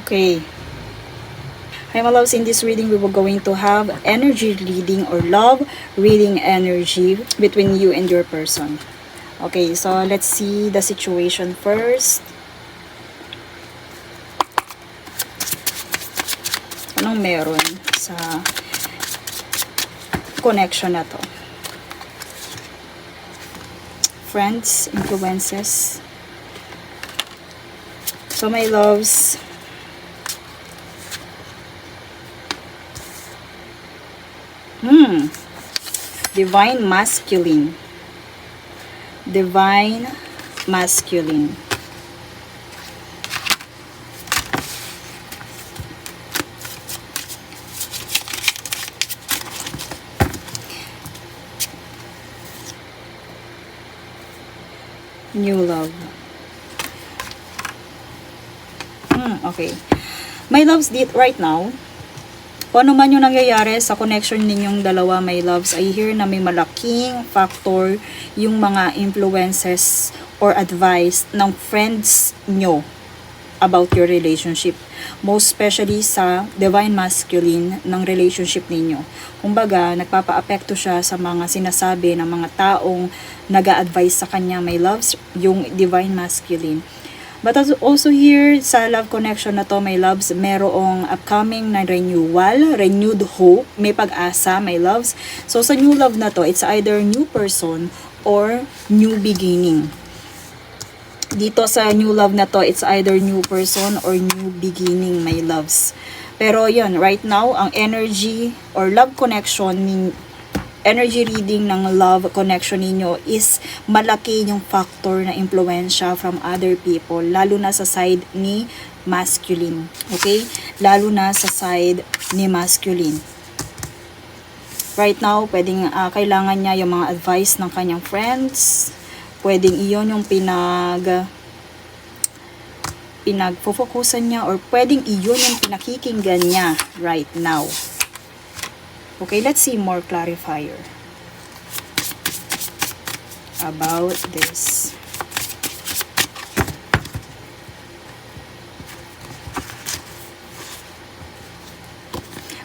Okay. Hi my loves, in this reading we were going to have energy reading or love reading energy between you and your person. Okay, so let's see the situation first. Anong meron sa connection na to? Friends, influences. So my loves, Divine Masculine. Divine Masculine. New love. Okay. My loves, right now, kung ano man yung nangyayari sa connection ninyong dalawa, my loves, I hear na may malaking factor yung mga influences or advice ng friends nyo about your relationship. Most especially sa Divine Masculine ng relationship ninyo. Kumbaga, nagpapa-apekto siya sa mga sinasabi ng mga taong nag-a-advise sa kanya, my loves, yung Divine Masculine. But also here sa love connection na to, my loves, merong upcoming na renewal, renewed hope, may pag-asa, my loves. So sa new love na to, it's either new person or new beginning. Dito sa new love na to, it's either new person or new beginning, my loves. Pero yun, right now, ang energy or love connection, energy reading ng love connection ninyo is malaki yung factor na impluensya from other people, lalo na sa side ni masculine. Okay? Lalo na sa side ni masculine. Right now, pwedeng kailangan niya yung mga advice ng kanyang friends. Pwedeng iyon yung pinagfocusan niya, or pwedeng iyon yung pinakikinggan niya right now. Okay, let's see more clarifier about this.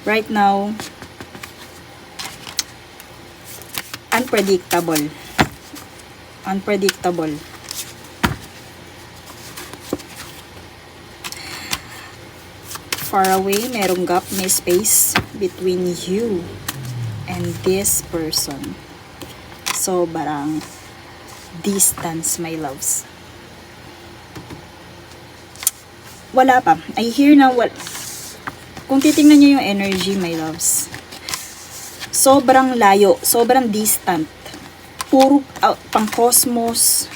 Right now, unpredictable. Unpredictable. Far away, merong gap, may space between you and this person. So, barang distance, my loves. Wala pa. I hear na kung titingnan nyo yung energy, my loves, sobrang layo, sobrang distant. Puro pang cosmos.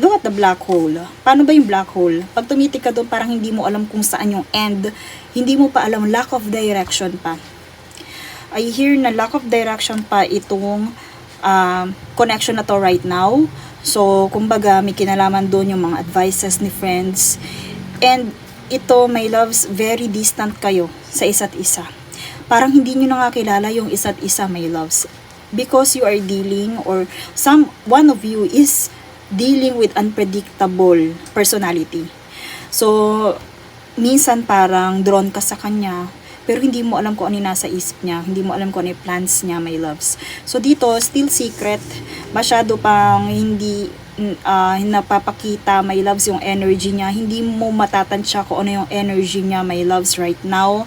Look at the black hole. Paano ba yung black hole? Pag tumitik ka doon, parang hindi mo alam kung saan yung end. Hindi mo pa alam, lack of direction pa. I hear na lack of direction pa itong connection na to right now. So, kumbaga, may kinalaman doon yung mga advices ni friends. And ito, my loves, very distant kayo sa isa't isa. Parang hindi nyo na nga kilala yung isa't isa, my loves. Because you are dealing, or one of you is dealing with unpredictable personality. So, minsan parang drawn ka sa kanya, pero hindi mo alam kung ano yung nasa isip niya, hindi mo alam kung ano yung plans niya, my loves. So, dito, still secret, masyado pang hindi napapakita, my loves, yung energy niya. Hindi mo matatansya kung ano yung energy niya, my loves, right now.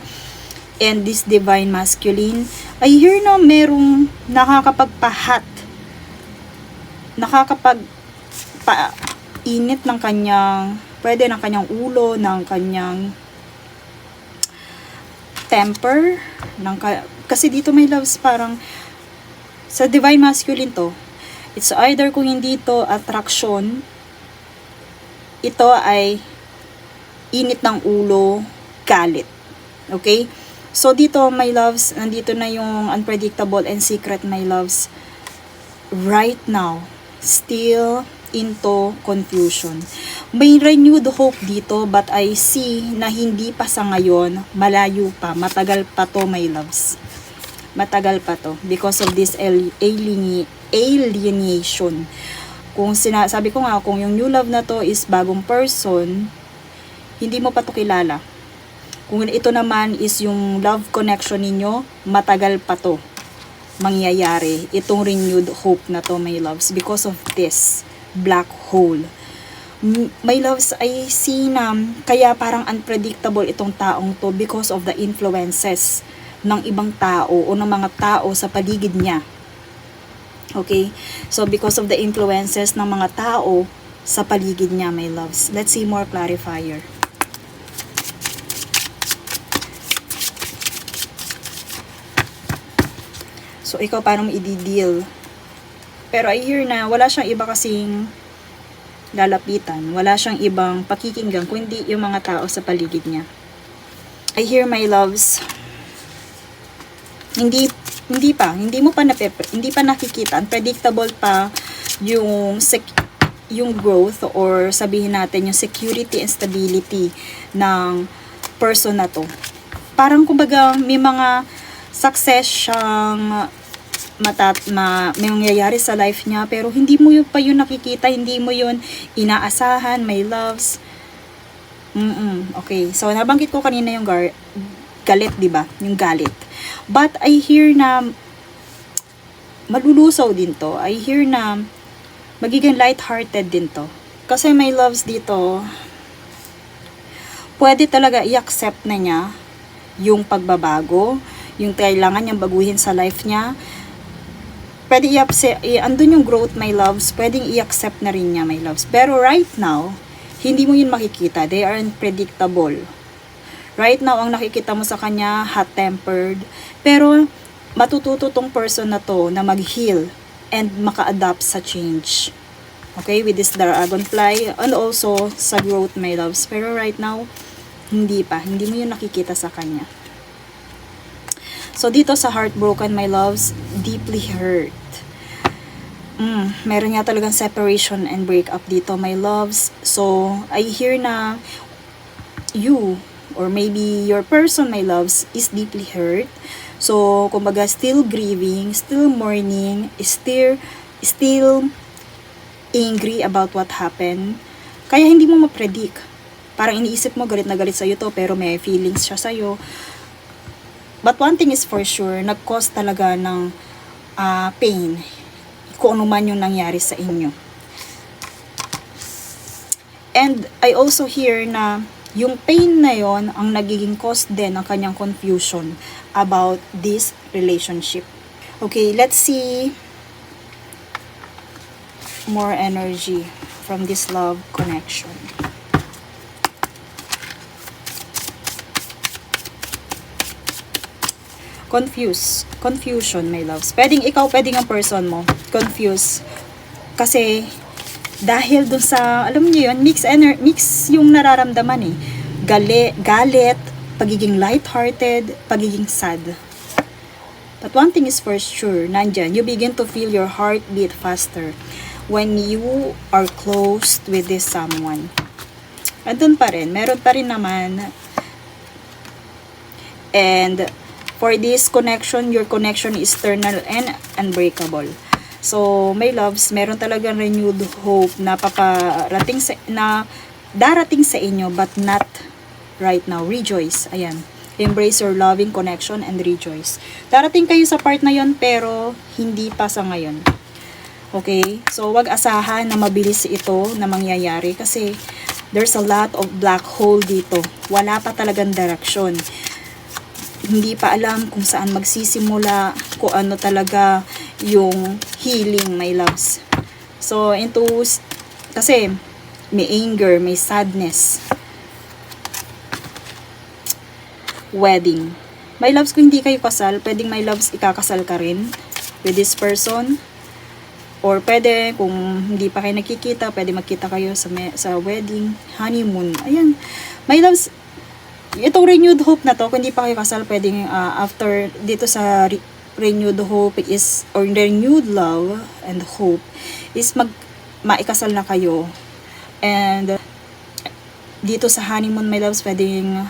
And this Divine Masculine, I hear na merong nakakapagpahat, init ng kanyang, pwede ng kanyang ulo, ng kanyang temper, kasi dito, my loves, parang sa Divine Masculine to, it's either kung hindi to attraction, ito ay init ng ulo, galit. Okay? So dito, my loves, nandito na yung unpredictable and secret, my loves. Right now, still into confusion. May renewed hope dito, but I see na hindi pa sa ngayon, malayo pa, matagal pa to, my loves. Matagal pa to because of this alienation. Kung sabi ko nga, kung yung new love na to is bagong person, hindi mo pa to kilala. Kung ito naman is yung love connection ninyo, matagal pa to mangyayari. Itong renewed hope na to, my loves, because of this black hole. My loves, I see na kaya parang unpredictable itong taong to because of the influences ng ibang tao o ng mga tao sa paligid niya. Okay? So, because of the influences ng mga tao sa paligid niya, my loves. Let's see more clarifier. So, ikaw paano mo i-deal? Pero I hear na wala siyang iba kasing lalapitan. Wala siyang ibang pakikinggan kundi yung mga tao sa paligid niya. I hear, my loves, hindi mo pa hindi pa nakikita, unpredictable pa yung growth, or sabihin natin yung security and stability ng person na to. Parang kumbaga may mga success siyang may mangyayari sa life niya, pero hindi mo pa yun nakikita, hindi mo yun inaasahan, my loves. Okay, so nabanggit ko kanina yung galit, diba? Yung galit. But I hear na malulusaw din to. I hear na magiging light-hearted din to. Kasi my loves dito, pwede talaga i-accept na niya yung pagbabago, yung kailangan niyang baguhin sa life niya. Pwede andun yung growth, my loves. Pwedeng i-accept na rin niya, my loves. Pero right now, hindi mo yun makikita. They are unpredictable. Right now, ang nakikita mo sa kanya, hot-tempered. Pero, matututo tong person na to na mag-heal and maka-adapt sa change. Okay, with this dragonfly and also sa growth, my loves. Pero right now, hindi mo yun nakikita sa kanya. So, dito sa heartbroken, my loves, deeply hurt. Meron nga talagang separation and breakup dito, my loves. So, I hear na you, or maybe your person, my loves, is deeply hurt. So, kumbaga, still grieving, still mourning, still angry about what happened. Kaya hindi mo ma-predict. Parang iniisip mo, galit na galit sa'yo to, pero may feelings siya sa'yo. But one thing is for sure, nag-cause talaga ng pain kung ano man yung nangyari sa inyo. And I also hear na yung pain na yon ang nagiging cause din ng kanyang confusion about this relationship. Okay, let's see more energy from this love connection. Confusion, my loves. Pwedeng ikaw, pwedeng ang person mo. Confused. Kasi, dahil dun sa, alam niyo yun, mix yung nararamdaman eh. Galit, pagiging light-hearted, pagiging sad. But one thing is for sure, nandyan, you begin to feel your heartbeat faster when you are close with this someone. Andun pa rin, meron pa rin naman. And, for this connection, your connection is eternal and unbreakable. So, my loves, meron talagang renewed hope na darating sa inyo, but not right now. Rejoice. Ayan. Embrace your loving connection and rejoice. Darating kayo sa part na yon, pero hindi pa sa ngayon. Okay? So, wag asahan na mabilis ito na mangyayari kasi there's a lot of black hole dito. Wala pa talagang direction. Hindi pa alam kung saan magsisimula, kung ano talaga yung healing, my loves. So, kasi may anger, may sadness. Wedding. My loves, kung hindi kayo kasal, pwedeng my loves, ikakasal ka rin with this person. Or pwede, kung hindi pa kayo nakikita, pwede magkita kayo sa wedding, honeymoon. Ayan. My loves, itong renewed hope na to, kung hindi pa kayo kasal, pwedeng after dito sa renewed hope is, or renewed love and hope, is maikasal na kayo. And dito sa honeymoon, my loves, pwedeng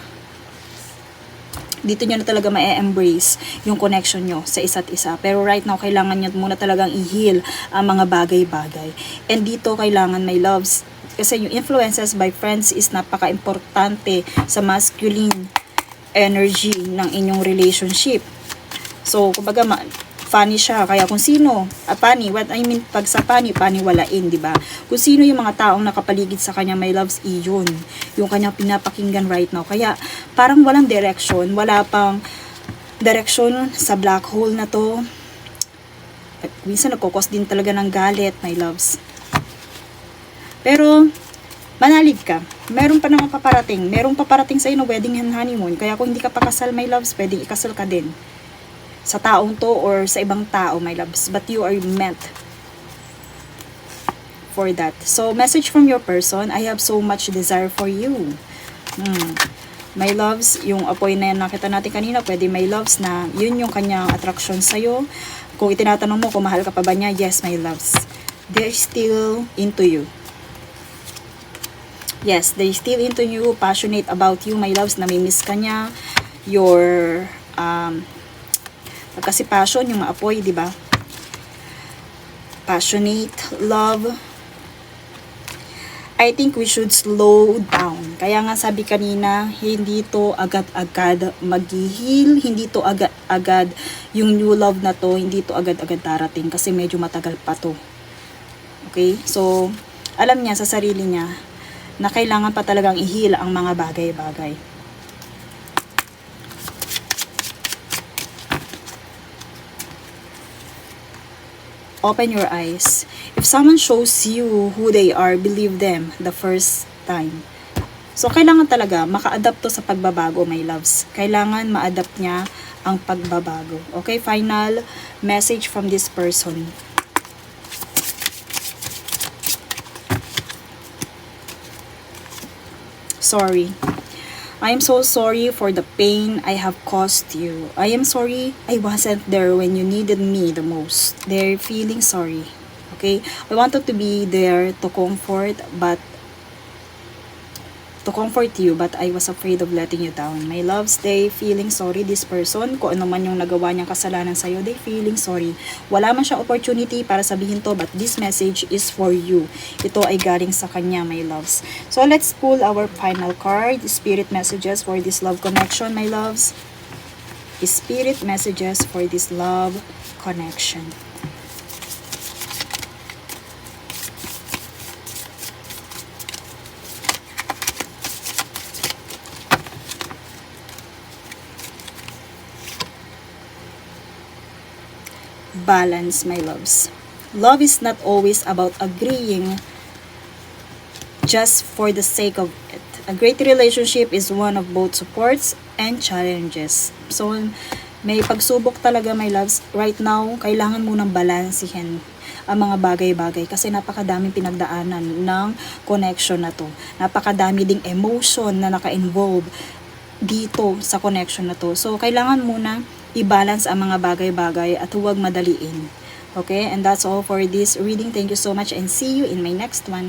dito nyo na talaga ma-embrace yung connection nyo sa isa't isa. Pero right now, kailangan nyo muna talagang i-heal ang mga bagay-bagay. And dito, kailangan, my loves, Kasi yung influences by friends is napaka-importante sa masculine energy ng inyong relationship. So, kumbaga, funny siya. Kaya kung sino, funny, what I mean, pag sa funny, paniwalain, di ba? Kung sino yung mga taong nakapaligid sa kanya, my loves, iyon. Yung kanyang pinapakinggan right now. Kaya, parang walang direction, wala pang direction sa black hole na to. At minsan nagkukos din talaga ng galit, my loves. Pero, manalig ka. Meron pa naman paparating. Merong paparating sa'yo na wedding and honeymoon. Kaya kung hindi ka pa kasal, my loves, pwedeng ikasal ka din. Sa taong to or sa ibang tao, my loves. But you are meant for that. So, message from your person, I have so much desire for you. My loves, yung apoy na yan nakita natin kanina, pwede my loves na yun yung kanyang attraction sa'yo. Kung itinatanong mo kung mahal ka pa ba niya, yes, my loves. They're still into you. Yes, they're still into you, passionate about you, my loves, namimiss ka niya. Your, kasi passion, yung maapoy, di ba? Passionate, love. I think we should slow down. Kaya nga sabi kanina, hindi to agad-agad mag-heal, hindi to agad-agad yung new love na to, hindi to agad-agad darating kasi medyo matagal pa to. Okay? So, alam niya sa sarili niya na kailangan pa talagang i-heal ang mga bagay-bagay. Open your eyes. If someone shows you who they are, believe them the first time. So, kailangan talaga maka-adapt to sa pagbabago, my loves. Kailangan ma-adapt niya ang pagbabago. Okay, final message from this person. Sorry. I am so sorry for the pain I have caused you. I am sorry I wasn't there when you needed me the most. They're feeling sorry. Okay? I wanted to be there to comfort you, but I was afraid of letting you down. My loves, they feeling sorry, this person, kung ano man yung nagawa niyang kasalanan sa'yo, they feeling sorry. Wala man siyang opportunity para sabihin to, but this message is for you. Ito ay galing sa kanya, my loves. So, let's pull our final card, spirit messages for this love connection, my loves. Spirit messages for this love connection. Balance, my loves. Love is not always about agreeing just for the sake of it. A great relationship is one of both supports and challenges. So, may pagsubok talaga, my loves. Right now, kailangan munang balansihin ang mga bagay-bagay kasi napakadaming pinagdaanan ng connection na to. Napakadami ding emotion na naka-involve dito sa connection na to. So, kailangan muna i-balance ang mga bagay-bagay at huwag madaliin. Okay? And that's all for this reading. Thank you so much and see you in my next one.